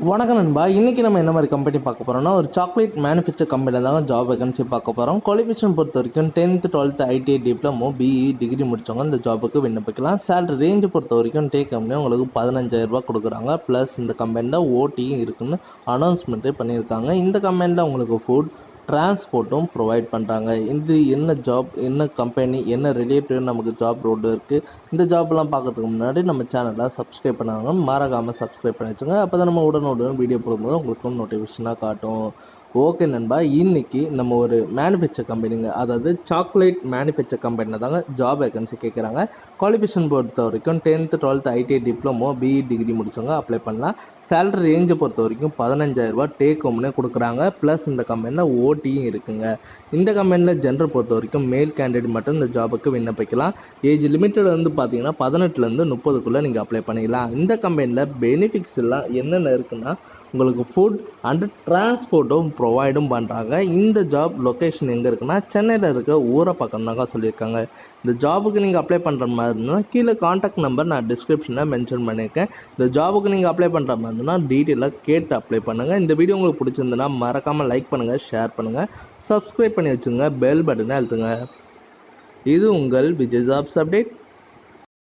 வணக்கம் நண்பா. இன்றைக்கி நம்ம என்ன மாதிரி கம்பெனி பார்க்க போகிறோம்னா, ஒரு சாக்லேட் மேனுஃபேக்சர் கம்பெனியில் தாங்க ஜாப் வேகன்சி பார்க்க போகிறோம். குவாலிஃபிகேஷன் பொறுத்த வரைக்கும் 10th 12th ITI diploma BE degree முடித்தவங்க இந்த ஜாபுக்கு விண்ணப்பிக்கலாம். சேலரி ரேஞ்சு பொறுத்த வரைக்கும் டேக் கம்பெனி உங்களுக்கு 15000 கொடுக்குறாங்க. ப்ளஸ் இந்த கம்பெனியில் ஓட்டியும் இருக்குன்னு அனௌன்ஸ்மெண்ட்டே பண்ணியிருக்காங்க. இந்த கம்பெனியில் உங்களுக்கு ஃபுட் டிரான்ஸ்போர்ட்டும் ப்ரொவைட் பண்ணுறாங்க. இது என்ன ஜாப், என்ன கம்பெனி, என்ன ரிலேட்டிவ் நமக்கு ஜாப் ரோடு இருக்குது. இந்த ஜாப்லாம் பார்க்கறதுக்கு முன்னாடி நம்ம சேனலை சப்ஸ்கிரைப் பண்ணாங்க, மறக்காமல் சப்ஸ்கிரைப் பண்ணி வச்சுங்க. அப்போ தான் நம்ம உடனுடன் வீடியோ போடும்போது உங்களுக்கும் நோட்டிஃபிகேஷனாக காட்டும். ஓகே நண்பா, இன்றைக்கி நம்ம ஒரு மேனுஃபேக்சர் கம்பெனிங்க, அதாவது சாக்லேட் மேனுஃபேக்சர் கம்பெனியில் தாங்க ஜாப் வேகன்சி கேட்குறாங்க. குவாலிஃபிகேஷன் பொறுத்த வரைக்கும் 10th 12th ITI diploma BE degree முடித்தவங்க அப்ளை பண்ணலாம். சேலரி ரேஞ்சை பொறுத்த வரைக்கும் 15000 டேக் ஹோம்னே கொடுக்குறாங்க. ப்ளஸ் இந்த கம்பெனியில் ஓட்டியும் இருக்குங்க. இந்த கம்பெனியில் ஜெண்டர் பொறுத்த வரைக்கும் மேல் கேண்டிடேட் மட்டும் இந்த ஜாபுக்கு விண்ணப்பிக்கலாம். ஏஜ் லிமிட்டட் வந்து பார்த்தீங்கன்னா 18லேருந்து 30க்குள்ளே நீங்கள் அப்ளை பண்ணிக்கலாம். இந்த கம்பெனியில் பெனிஃபிட்ஸ் எல்லாம் என்னென்ன இருக்குன்னா, உங்களுக்கு ஃபுட் அண்டு டிரான்ஸ்போர்ட்டும் ப்ரொவைடும் பண்ணுறாங்க. இந்த ஜாப் லொக்கேஷன் எங்கே இருக்குன்னா, சென்னையில் இருக்க ஊரை பக்கம் தாங்க சொல்லியிருக்காங்க. இந்த ஜாபுக்கு நீங்கள் அப்ளை பண்ணுற மாதிரி இருந்ததுன்னா கீழே காண்டாக்ட் நம்பர் நான் டிஸ்கிரிப்ஷனில் மென்ஷன் பண்ணியிருக்கேன். இந்த ஜாபுக்கு நீங்கள் அப்ளை பண்ணுற மாதிரி இருந்ததுன்னா டீட்டெயிலாக கேட்டு அப்ளை பண்ணுங்கள். இந்த வீடியோ உங்களுக்கு பிடிச்சிருந்துன்னா மறக்காமல் லைக் பண்ணுங்கள், ஷேர் பண்ணுங்கள், சப்ஸ்கிரைப் பண்ணி வச்சுங்க, பெல் பட்டனை அழுத்துங்க. இது உங்கள் விஜய் ஜாப்ஸ் அப்டேட்.